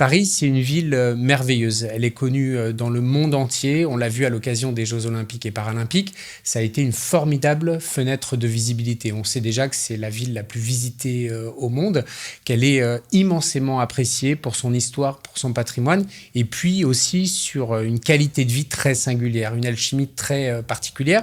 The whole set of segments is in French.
Paris, c'est une ville merveilleuse. Elle est connue dans le monde entier. On l'a vu à l'occasion des Jeux Olympiques et Paralympiques. Ça a été une formidable fenêtre de visibilité. On sait déjà que c'est la ville la plus visitée au monde, qu'elle est immensément appréciée pour son histoire, pour son patrimoine, et puis aussi sur une qualité de vie très singulière, une alchimie très particulière.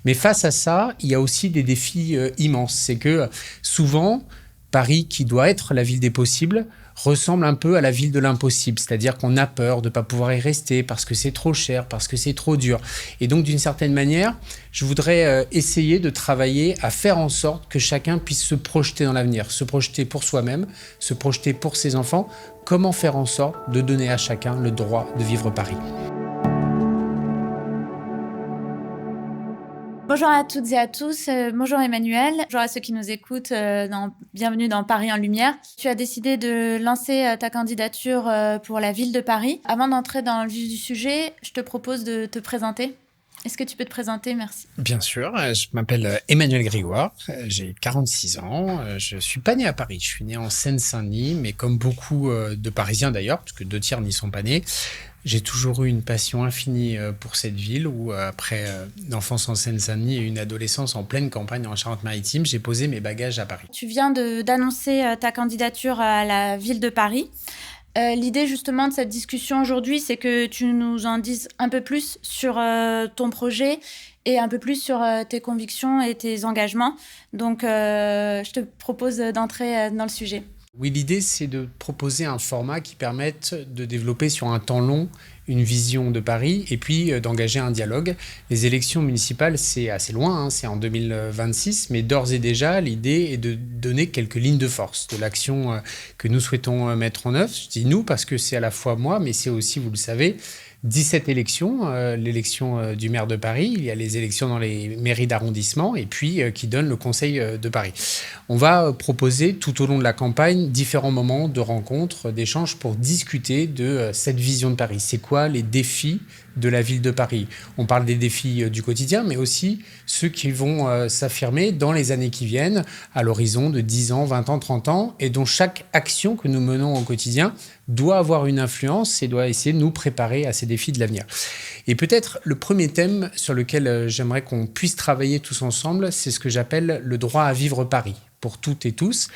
Mais face à ça, il y a aussi des défis immenses. C'est que souvent, Paris, qui doit être la ville des possibles, ressemble un peu à la ville de l'impossible, c'est-à-dire qu'on a peur de ne pas pouvoir y rester parce que c'est trop cher, parce que c'est trop dur. Et donc, d'une certaine manière, je voudrais essayer de travailler à faire en sorte que chacun puisse se projeter dans l'avenir, se projeter pour soi-même, se projeter pour ses enfants. Comment faire en sorte de donner à chacun le droit de vivre Paris ? Bonjour à toutes et à tous, bonjour Emmanuel, bonjour à ceux qui nous écoutent, bienvenue dans Paris en Lumière. Tu as décidé de lancer ta candidature pour la ville de Paris. Avant d'entrer dans le vif du sujet, je te propose de te présenter. Est-ce que tu peux te présenter? Merci. Bien sûr, je m'appelle Emmanuel Grégoire, j'ai 46 ans, je ne suis pas né à Paris, je suis né en Seine-Saint-Denis, mais comme beaucoup de Parisiens d'ailleurs, parce que 2 tiers n'y sont pas nés, j'ai toujours eu une passion infinie pour cette ville où, après une enfance en Seine-Saint-Denis et une adolescence en pleine campagne en Charente-Maritime, j'ai posé mes bagages à Paris. Tu viens d'annoncer ta candidature à la ville de Paris. L'idée justement de cette discussion aujourd'hui, c'est que tu nous en dises un peu plus sur ton projet et un peu plus sur tes convictions et tes engagements. Donc, je te propose d'entrer dans le sujet. Oui, l'idée, c'est de proposer un format qui permette de développer sur un temps long une vision de Paris et puis d'engager un dialogue. Les élections municipales, c'est assez loin, hein, c'est en 2026, mais d'ores et déjà, l'idée est de donner quelques lignes de force de l'action que nous souhaitons mettre en œuvre. Je dis nous parce que c'est à la fois moi, mais c'est aussi, vous le savez, 17 élections, l'élection du maire de Paris, il y a les élections dans les mairies d'arrondissement et puis qui donnent le conseil de Paris. On va proposer tout au long de la campagne différents moments de rencontres, d'échanges pour discuter de cette vision de Paris. C'est quoi les défis de la ville de Paris? On parle des défis du quotidien, mais aussi ceux qui vont s'affirmer dans les années qui viennent, à l'horizon de 10 ans, 20 ans, 30 ans, et dont chaque action que nous menons au quotidien doit avoir une influence et doit essayer de nous préparer à ces défis de l'avenir. Et peut-être le premier thème sur lequel j'aimerais qu'on puisse travailler tous ensemble, c'est ce que j'appelle le droit à vivre Paris, pour toutes et tous.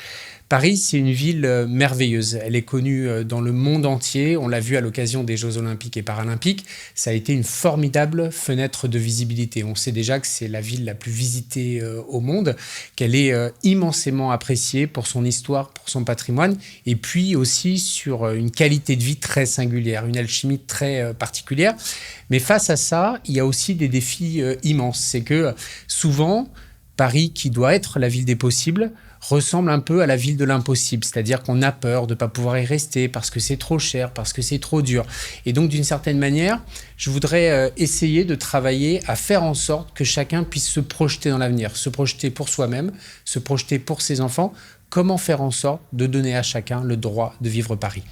Paris, c'est une ville merveilleuse. Elle est connue dans le monde entier. On l'a vu à l'occasion des Jeux Olympiques et Paralympiques. Ça a été une formidable fenêtre de visibilité. On sait déjà que c'est la ville la plus visitée au monde, qu'elle est immensément appréciée pour son histoire, pour son patrimoine, et puis aussi sur une qualité de vie très singulière, une alchimie très particulière. Mais face à ça, il y a aussi des défis immenses. C'est que souvent, Paris, qui doit être la ville des possibles, ressemble un peu à la ville de l'impossible, c'est-à-dire qu'on a peur de ne pas pouvoir y rester parce que c'est trop cher, parce que c'est trop dur. Et donc, d'une certaine manière, je voudrais essayer de travailler à faire en sorte que chacun puisse se projeter dans l'avenir, se projeter pour soi-même, se projeter pour ses enfants. Comment faire en sorte de donner à chacun le droit de vivre Paris ?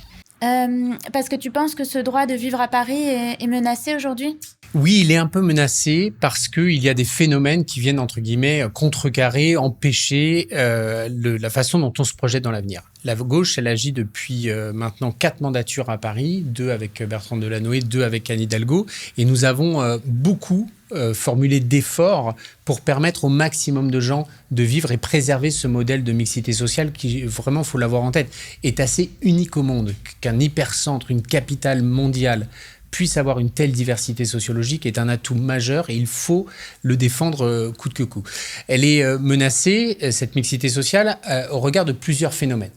Parce que tu penses que ce droit de vivre à Paris est menacé aujourd'hui ? Oui, il est un peu menacé parce qu'il y a des phénomènes qui viennent, entre guillemets, contrecarrer, empêcher la façon dont on se projette dans l'avenir. La gauche, elle agit depuis maintenant 4 mandatures à Paris, 2 avec Bertrand Delanoë, 2 avec Anne Hidalgo, et nous avons beaucoup formulé d'efforts pour permettre au maximum de gens de vivre et préserver ce modèle de mixité sociale qui, vraiment, il faut l'avoir en tête, est assez unique au monde, qu'un hypercentre, une capitale mondiale, puisse avoir une telle diversité sociologique est un atout majeur et il faut le défendre coûte que coûte. Elle est menacée, cette mixité sociale, au regard de plusieurs phénomènes.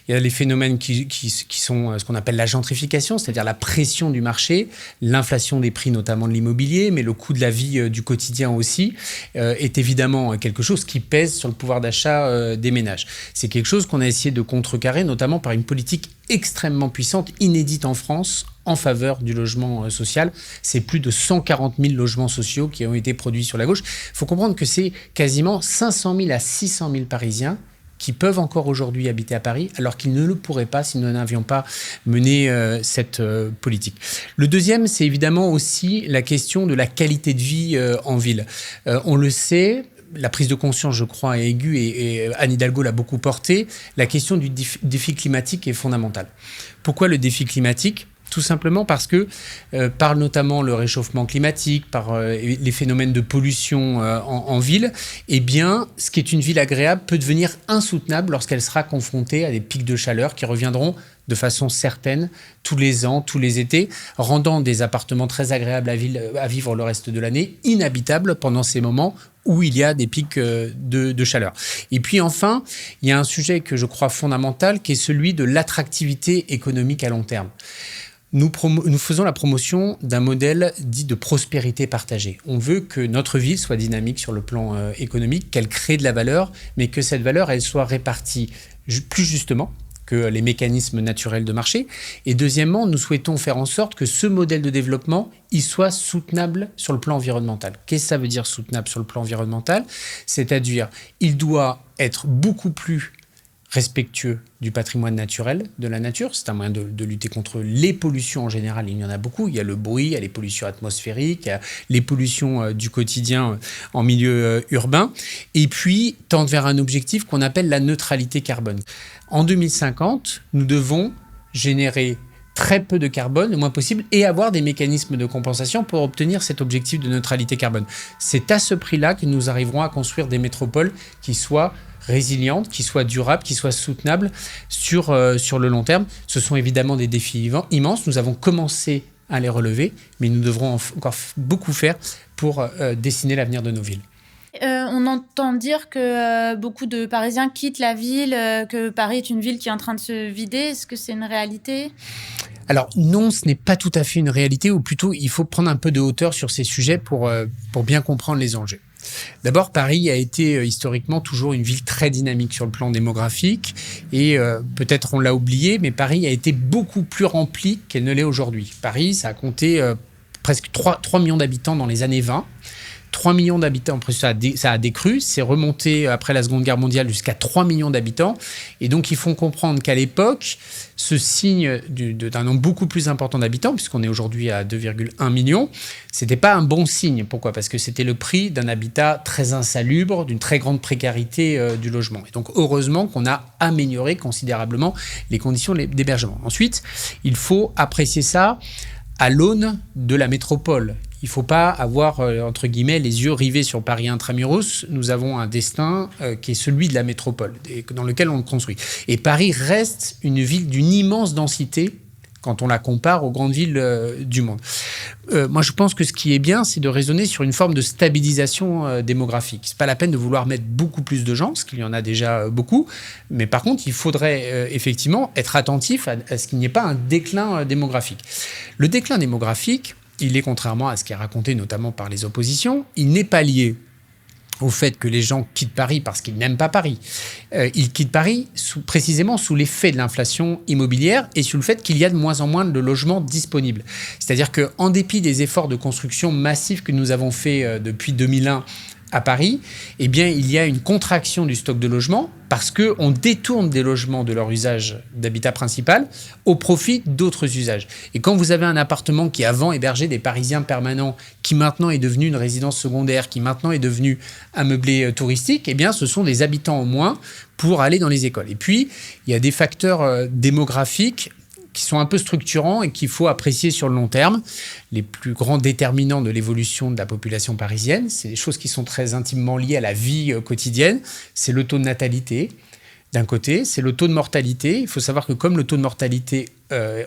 Il y a les phénomènes qui sont ce qu'on appelle la gentrification, c'est-à-dire la pression du marché, l'inflation des prix, notamment de l'immobilier, mais le coût de la vie du quotidien aussi, est évidemment quelque chose qui pèse sur le pouvoir d'achat des ménages. C'est quelque chose qu'on a essayé de contrecarrer, notamment par une politique extrêmement puissante, inédite en France, en faveur du logement social. C'est plus de 140 000 logements sociaux qui ont été produits sur la gauche. Il faut comprendre que c'est quasiment 500 000 à 600 000 Parisiens qui peuvent encore aujourd'hui habiter à Paris, alors qu'ils ne le pourraient pas si nous n'avions pas mené cette politique. Le deuxième, c'est évidemment aussi la question de la qualité de vie en ville. On le sait, la prise de conscience, je crois, est aiguë et Anne Hidalgo l'a beaucoup portée. La question du défi climatique est fondamentale. Pourquoi le défi climatique ? Tout simplement parce que, par notamment le réchauffement climatique, par les phénomènes de pollution en ville, eh bien, ce qui est une ville agréable peut devenir insoutenable lorsqu'elle sera confrontée à des pics de chaleur qui reviendront de façon certaine tous les ans, tous les étés, rendant des appartements très agréables à vivre le reste de l'année inhabitables pendant ces moments où il y a des pics de chaleur. Et puis enfin, il y a un sujet que je crois fondamental qui est celui de l'attractivité économique à long terme. Nous faisons la promotion d'un modèle dit de prospérité partagée. On veut que notre ville soit dynamique sur le plan économique, qu'elle crée de la valeur, mais que cette valeur, elle soit répartie plus justement que les mécanismes naturels de marché. Et deuxièmement, nous souhaitons faire en sorte que ce modèle de développement, il soit soutenable sur le plan environnemental. Qu'est-ce que ça veut dire soutenable sur le plan environnemental ? C'est-à-dire, il doit être beaucoup plus respectueux du patrimoine naturel, de la nature. C'est un moyen de lutter contre les pollutions en général. Il y en a beaucoup. Il y a le bruit, il y a les pollutions atmosphériques, il y a les pollutions du quotidien en milieu urbain. Et puis, tendre vers un objectif qu'on appelle la neutralité carbone. En 2050, nous devons générer très peu de carbone, le moins possible, et avoir des mécanismes de compensation pour obtenir cet objectif de neutralité carbone. C'est à ce prix-là que nous arriverons à construire des métropoles qui soient résilientes, qui soient durables, qui soient soutenables sur le long terme. Ce sont évidemment des défis immenses. Nous avons commencé à les relever, mais nous devrons encore beaucoup faire pour dessiner l'avenir de nos villes. On entend dire que beaucoup de Parisiens quittent la ville, que Paris est une ville qui est en train de se vider. Est-ce que c'est une réalité ? Alors non, ce n'est pas tout à fait une réalité, ou plutôt il faut prendre un peu de hauteur sur ces sujets pour bien comprendre les enjeux. D'abord, Paris a été historiquement toujours une ville très dynamique sur le plan démographique et peut-être on l'a oublié, mais Paris a été beaucoup plus remplie qu'elle ne l'est aujourd'hui. Paris, ça a compté presque 3 millions d'habitants dans les années 20. 3 millions d'habitants, après ça a décru, c'est remonté après la Seconde Guerre mondiale jusqu'à 3 millions d'habitants. Et donc, ils font comprendre qu'à l'époque, ce signe d'un nombre beaucoup plus important d'habitants, puisqu'on est aujourd'hui à 2,1 millions, c'était pas un bon signe. Pourquoi ? Parce que c'était le prix d'un habitat très insalubre, d'une très grande précarité du logement. Et donc, heureusement qu'on a amélioré considérablement les conditions d'hébergement. Ensuite, il faut apprécier ça à l'aune de la métropole. Il ne faut pas avoir, entre guillemets, les yeux rivés sur Paris intramuros. Nous avons un destin qui est celui de la métropole, dans lequel on le construit. Et Paris reste une ville d'une immense densité quand on la compare aux grandes villes du monde. Moi, je pense que ce qui est bien, c'est de raisonner sur une forme de stabilisation démographique. Ce n'est pas la peine de vouloir mettre beaucoup plus de gens, parce qu'il y en a déjà beaucoup. Mais par contre, il faudrait effectivement être attentif à ce qu'il n'y ait pas un déclin démographique. Le déclin démographique, il est, contrairement à ce qui est raconté notamment par les oppositions, il n'est pas lié au fait que les gens quittent Paris parce qu'ils n'aiment pas Paris. Ils quittent Paris précisément sous l'effet de l'inflation immobilière et sous le fait qu'il y a de moins en moins de logements disponibles. C'est-à-dire qu'en dépit des efforts de construction massifs que nous avons faits depuis 2001 à Paris, eh bien, il y a une contraction du stock de logements parce qu'on détourne des logements de leur usage d'habitat principal au profit d'autres usages. Et quand vous avez un appartement qui avant hébergeait des Parisiens permanents, qui maintenant est devenu une résidence secondaire, qui maintenant est devenu un meublé touristique, eh bien, ce sont des habitants en moins pour aller dans les écoles. Et puis, il y a des facteurs démographiques qui sont un peu structurants et qu'il faut apprécier sur le long terme. Les plus grands déterminants de l'évolution de la population parisienne, c'est des choses qui sont très intimement liées à la vie quotidienne. C'est le taux de natalité, d'un côté, c'est le taux de mortalité. Il faut savoir que comme le taux de mortalité,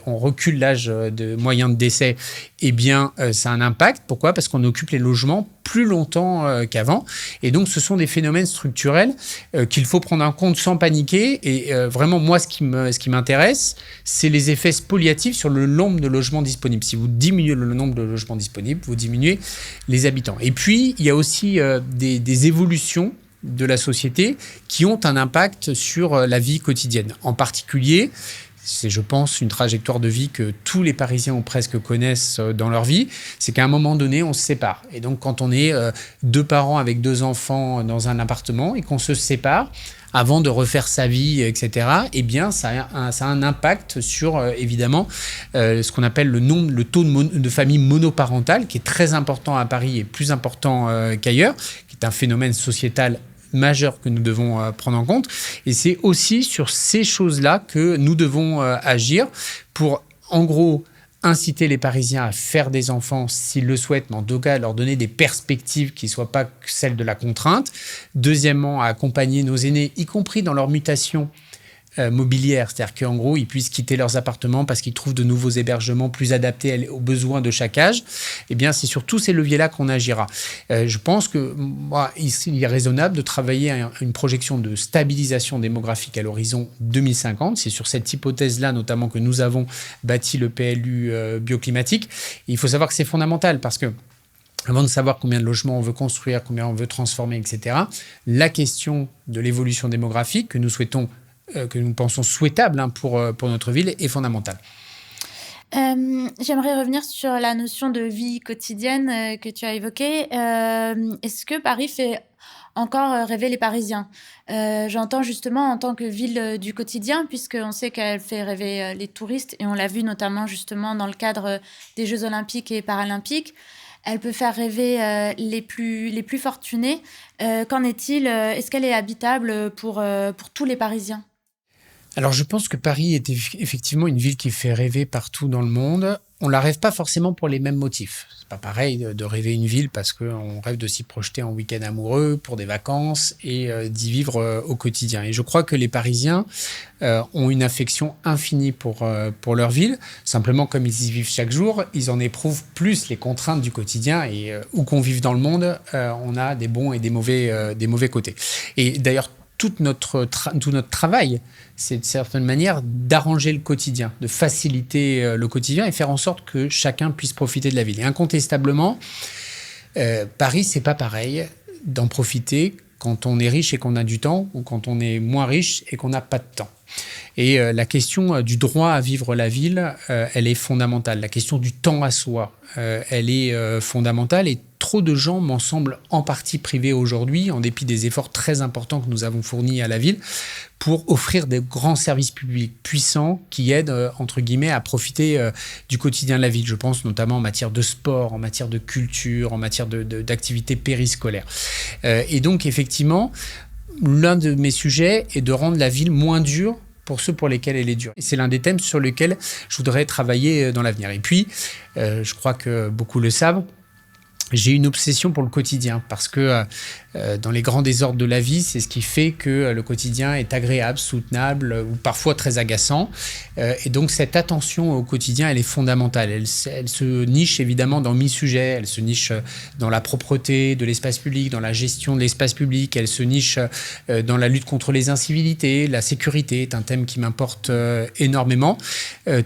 on recule l'âge moyen de décès, eh bien, ça a un impact. Pourquoi ? Parce qu'on occupe les logements plus longtemps qu'avant. Et donc, ce sont des phénomènes structurels qu'il faut prendre en compte sans paniquer. Et vraiment, moi, ce qui m'intéresse, c'est les effets spoliatifs sur le nombre de logements disponibles. Si vous diminuez le nombre de logements disponibles, vous diminuez les habitants. Et puis, il y a aussi des évolutions de la société qui ont un impact sur la vie quotidienne. En particulier, c'est, je pense, une trajectoire de vie que tous les Parisiens ou presque connaissent dans leur vie, c'est qu'à un moment donné, on se sépare. Et donc, quand on est 2 parents avec 2 enfants dans un appartement et qu'on se sépare, avant de refaire sa vie, etc., eh bien, ça a un impact sur, évidemment, ce qu'on appelle le taux de familles monoparentales, qui est très important à Paris et plus important qu'ailleurs, qui est un phénomène sociétal majeur que nous devons prendre en compte. Et c'est aussi sur ces choses-là que nous devons agir pour, en gros, inciter les Parisiens à faire des enfants s'ils le souhaitent, mais en tout cas leur donner des perspectives qui ne soient pas celles de la contrainte. Deuxièmement, à accompagner nos aînés, y compris dans leur mutation mobilière, c'est-à-dire qu'en gros, ils puissent quitter leurs appartements parce qu'ils trouvent de nouveaux hébergements plus adaptés aux besoins de chaque âge. Eh bien, c'est sur tous ces leviers-là qu'on agira. Je pense que il est raisonnable de travailler à une projection de stabilisation démographique à l'horizon 2050. C'est sur cette hypothèse-là, notamment, que nous avons bâti le PLU bioclimatique. Et il faut savoir que c'est fondamental parce que avant de savoir combien de logements on veut construire, combien on veut transformer, etc., la question de l'évolution démographique que nous pensons souhaitable pour notre ville est fondamentale. J'aimerais revenir sur la notion de vie quotidienne que tu as évoquée. Est-ce que Paris fait encore rêver les Parisiens? J'entends justement en tant que ville du quotidien, puisqu'on sait qu'elle fait rêver les touristes, et on l'a vu notamment justement dans le cadre des Jeux Olympiques et Paralympiques. Elle peut faire rêver les plus fortunés. Qu'en est-il? Est-ce qu'elle est habitable pour tous les Parisiens? Alors, je pense que Paris est effectivement une ville qui fait rêver partout dans le monde. On la rêve pas forcément pour les mêmes motifs. C'est pas pareil de rêver une ville parce qu'on rêve de s'y projeter en week-end amoureux, pour des vacances et d'y vivre au quotidien. Et je crois que les Parisiens ont une affection infinie pour leur ville. Simplement, comme ils y vivent chaque jour, ils en éprouvent plus les contraintes du quotidien. Et où qu'on vive dans le monde, on a des bons et des mauvais côtés. Et d'ailleurs, tout notre travail, c'est de certaine manière d'arranger le quotidien, de faciliter le quotidien et faire en sorte que chacun puisse profiter de la ville. Et incontestablement, Paris, c'est pas pareil d'en profiter quand on est riche et qu'on a du temps ou quand on est moins riche et qu'on n'a pas de temps. Et la question du droit à vivre la ville, elle est fondamentale. La question du temps à soi, elle est fondamentale et trop de gens m'en semblent en partie privés aujourd'hui, en dépit des efforts très importants que nous avons fournis à la ville pour offrir des grands services publics puissants qui aident, entre guillemets, à profiter du quotidien de la ville. Je pense notamment en matière de sport, en matière de culture, en matière d'activités périscolaires. Et donc, effectivement, l'un de mes sujets est de rendre la ville moins dure pour ceux pour lesquels elle est dure. Et c'est l'un des thèmes sur lesquels je voudrais travailler dans l'avenir. Et puis, je crois que beaucoup le savent, j'ai une obsession pour le quotidien parce que dans les grands désordres de la vie, c'est ce qui fait que le quotidien est agréable, soutenable ou parfois très agaçant. Et donc cette attention au quotidien, elle est fondamentale. Elle se niche évidemment dans 1000 sujets. Elle se niche dans la propreté de l'espace public, dans la gestion de l'espace public. Elle se niche dans la lutte contre les incivilités. La sécurité est un thème qui m'importe énormément.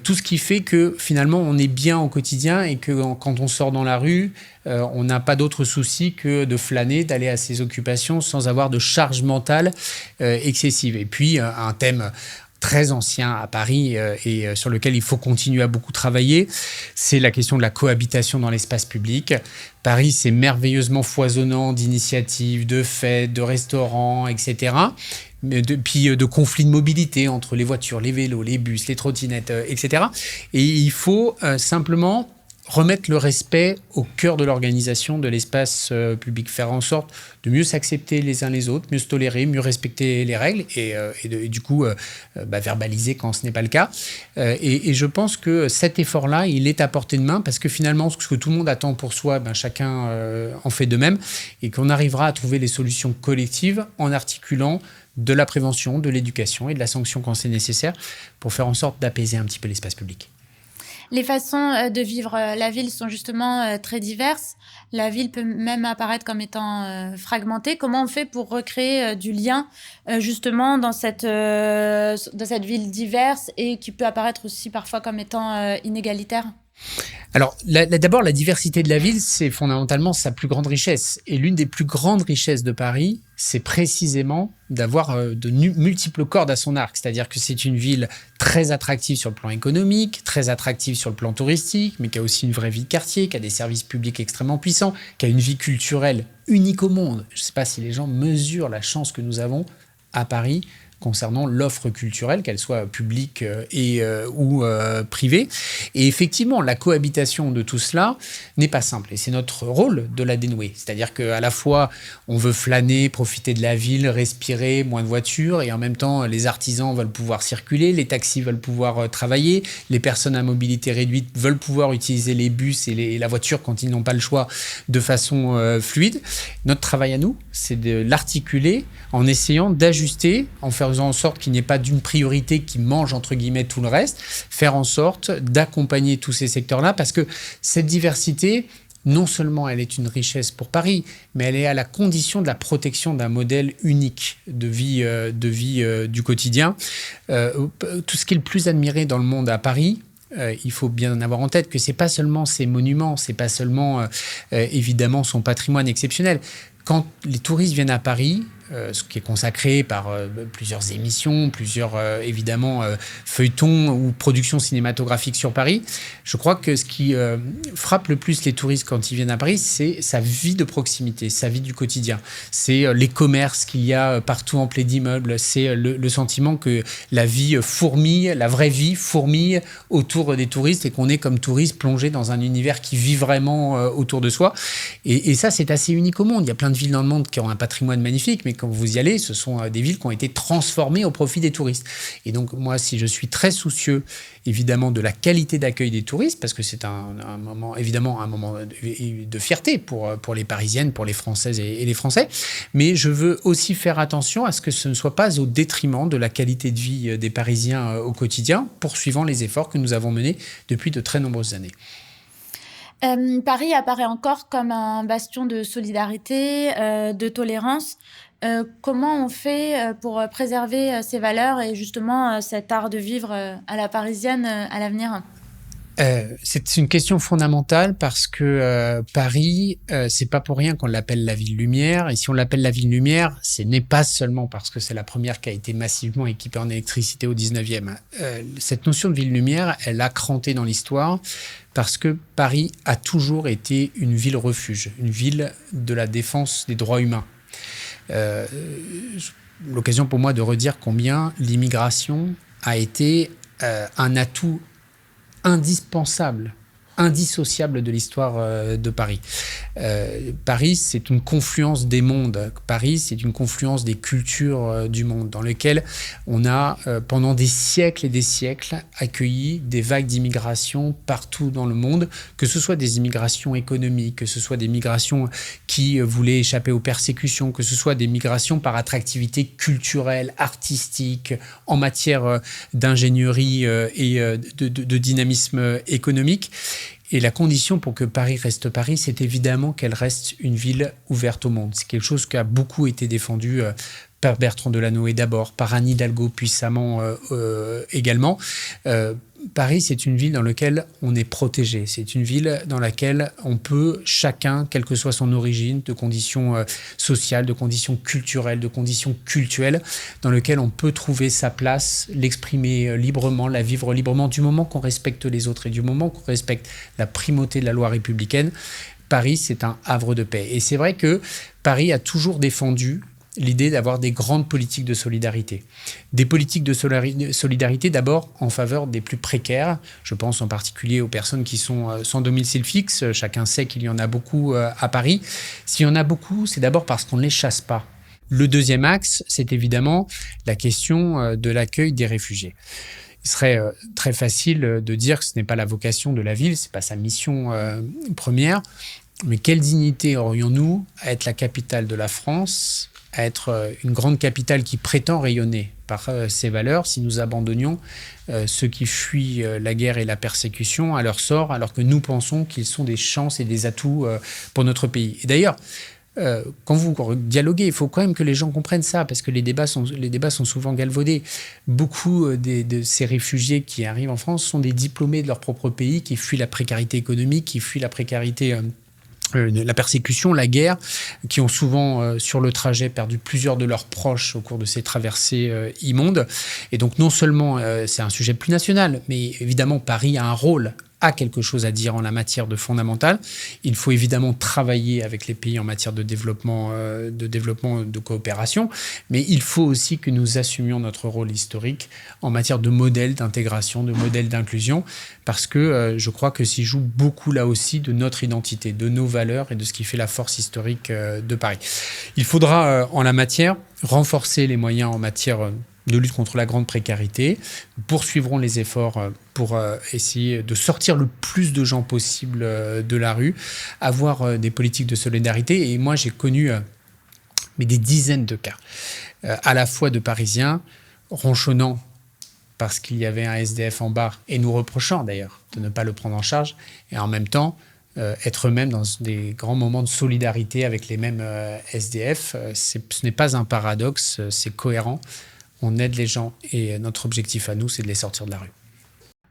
Tout ce qui fait que finalement on est bien au quotidien et que quand on sort dans la rue, on n'a pas d'autre souci que de flâner, d'aller à ses occupations sans avoir de charge mentale excessive. Et puis, un thème très ancien à Paris et sur lequel il faut continuer à beaucoup travailler, c'est la question de la cohabitation dans l'espace public. Paris, c'est merveilleusement foisonnant d'initiatives, de fêtes, de restaurants, etc., puis de conflits de mobilité entre les voitures, les vélos, les bus, les trottinettes, etc. Et il faut simplement remettre le respect au cœur de l'organisation de l'espace public, faire en sorte de mieux s'accepter les uns les autres, mieux se tolérer, mieux respecter les règles et du coup verbaliser quand ce n'est pas le cas. Et je pense que cet effort-là, il est à portée de main parce que finalement, ce que tout le monde attend pour soi, chacun en fait de même et qu'on arrivera à trouver les solutions collectives en articulant de la prévention, de l'éducation et de la sanction quand c'est nécessaire pour faire en sorte d'apaiser un petit peu l'espace public. Les façons de vivre la ville sont justement très diverses. La ville peut même apparaître comme étant fragmentée. Comment on fait pour recréer du lien justement dans cette ville diverse et qui peut apparaître aussi parfois comme étant inégalitaire ? Alors, d'abord, la diversité de la ville, c'est fondamentalement sa plus grande richesse. Et l'une des plus grandes richesses de Paris, c'est précisément d'avoir de multiples cordes à son arc. C'est-à-dire que c'est une ville très attractive sur le plan économique, très attractive sur le plan touristique, mais qui a aussi une vraie vie de quartier, qui a des services publics extrêmement puissants, qui a une vie culturelle unique au monde. Je ne sais pas si les gens mesurent la chance que nous avons à Paris concernant l'offre culturelle, qu'elle soit publique ou privée. Et effectivement, la cohabitation de tout cela n'est pas simple. Et c'est notre rôle de la dénouer. C'est-à-dire qu'à la fois, on veut flâner, profiter de la ville, respirer, moins de voitures, et en même temps, les artisans veulent pouvoir circuler, les taxis veulent pouvoir travailler, les personnes à mobilité réduite veulent pouvoir utiliser les bus et la voiture quand ils n'ont pas le choix de façon fluide. Notre travail à nous, c'est de l'articuler en essayant d'ajuster, en faisant en sorte qu'il n'y ait pas d'une priorité qui mange entre guillemets tout le reste, faire en sorte d'accompagner tous ces secteurs-là, parce que cette diversité, non seulement elle est une richesse pour Paris, mais elle est à la condition de la protection d'un modèle unique de vie du quotidien. Tout ce qui est le plus admiré dans le monde à Paris, il faut bien avoir en tête que c'est pas seulement ses monuments, c'est pas seulement évidemment son patrimoine exceptionnel. Quand les touristes viennent à Paris, ce qui est consacré par plusieurs émissions, plusieurs évidemment feuilletons ou productions cinématographiques sur Paris, je crois que ce qui frappe le plus les touristes quand ils viennent à Paris, c'est sa vie de proximité, sa vie du quotidien. C'est les commerces qu'il y a partout emplis d'immeubles, c'est le sentiment que la vie fourmille, la vraie vie fourmille autour des touristes et qu'on est comme touriste plongé dans un univers qui vit vraiment autour de soi. Et ça, c'est assez unique au monde. Il y a plein de villes dans le monde qui ont un patrimoine magnifique, mais quand vous y allez, ce sont des villes qui ont été transformées au profit des touristes. Et donc, moi, si je suis très soucieux, évidemment, de la qualité d'accueil des touristes, parce que c'est un moment, évidemment, un moment de fierté pour les Parisiennes, pour les Françaises et les Français, mais je veux aussi faire attention à ce que ce ne soit pas au détriment de la qualité de vie des Parisiens au quotidien, poursuivant les efforts que nous avons menés depuis de très nombreuses années. Paris apparaît encore comme un bastion de solidarité, de tolérance. Comment on fait pour préserver ces valeurs et justement cet art de vivre à la parisienne à l'avenir ? C'est une question fondamentale parce que Paris, c'est pas pour rien qu'on l'appelle la ville lumière. Et si on l'appelle la ville lumière, ce n'est pas seulement parce que c'est la première qui a été massivement équipée en électricité au 19e. Cette notion de ville lumière, elle a cranté dans l'histoire parce que Paris a toujours été une ville refuge, une ville de la défense des droits humains. L'occasion pour moi de redire combien l'immigration a été un atout indispensable, indissociable de l'histoire de Paris. Paris, c'est une confluence des mondes. Paris, c'est une confluence des cultures du monde dans lequel on a, pendant des siècles et des siècles, accueilli des vagues d'immigration partout dans le monde, que ce soit des immigrations économiques, que ce soit des migrations qui voulaient échapper aux persécutions, que ce soit des migrations par attractivité culturelle, artistique, en matière d'ingénierie et de dynamisme économique. Et la condition pour que Paris reste Paris, c'est évidemment qu'elle reste une ville ouverte au monde. C'est quelque chose qui a beaucoup été défendu par Bertrand Delanoë d'abord, par Anne Hidalgo puissamment également. Paris, c'est une ville dans laquelle on est protégé. C'est une ville dans laquelle on peut, chacun, quelle que soit son origine, de conditions sociales, de conditions culturelles, de conditions cultuelles, dans lequel on peut trouver sa place, l'exprimer librement, la vivre librement, du moment qu'on respecte les autres et du moment qu'on respecte la primauté de la loi républicaine. Paris, c'est un havre de paix. Et c'est vrai que Paris a toujours défendu l'idée d'avoir des grandes politiques de solidarité. Des politiques de solidarité d'abord en faveur des plus précaires. Je pense en particulier aux personnes qui sont sans domicile fixe. Chacun sait qu'il y en a beaucoup à Paris. S'il y en a beaucoup, c'est d'abord parce qu'on ne les chasse pas. Le deuxième axe, c'est évidemment la question de l'accueil des réfugiés. Il serait très facile de dire que ce n'est pas la vocation de la ville, ce n'est pas sa mission première. Mais quelle dignité aurions-nous à être la capitale de la France, à être une grande capitale qui prétend rayonner par ses valeurs, si nous abandonnions ceux qui fuient la guerre et la persécution à leur sort, alors que nous pensons qu'ils sont des chances et des atouts pour notre pays. Et d'ailleurs, quand vous dialoguez, il faut quand même que les gens comprennent ça, parce que les débats sont souvent galvaudés. Beaucoup de ces réfugiés qui arrivent en France sont des diplômés de leur propre pays, qui fuient la précarité économique, qui fuient la précarité la persécution, la guerre, qui ont souvent sur le trajet perdu plusieurs de leurs proches au cours de ces traversées immondes. Et donc non seulement c'est un sujet plus national, mais évidemment Paris a un rôle a quelque chose à dire en la matière de fondamental. Il faut évidemment travailler avec les pays en matière de développement, de coopération, mais il faut aussi que nous assumions notre rôle historique en matière de modèle d'intégration, de modèle d'inclusion, parce que je crois que s'y joue beaucoup là aussi de notre identité, de nos valeurs et de ce qui fait la force historique de Paris. Il faudra en la matière renforcer les moyens en matière de lutte contre la grande précarité. Nous poursuivrons les efforts pour essayer de sortir le plus de gens possible de la rue, avoir des politiques de solidarité. Et moi, j'ai connu mais des dizaines de cas, à la fois de Parisiens ronchonnant parce qu'il y avait un SDF en bar et nous reprochant d'ailleurs de ne pas le prendre en charge, et en même temps être eux-mêmes dans des grands moments de solidarité avec les mêmes SDF. Ce n'est pas un paradoxe, c'est cohérent. On aide les gens et notre objectif à nous, c'est de les sortir de la rue.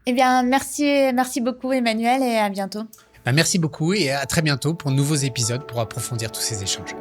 Eh bien, merci beaucoup Emmanuel et à bientôt. Merci beaucoup et à très bientôt pour de nouveaux épisodes pour approfondir tous ces échanges.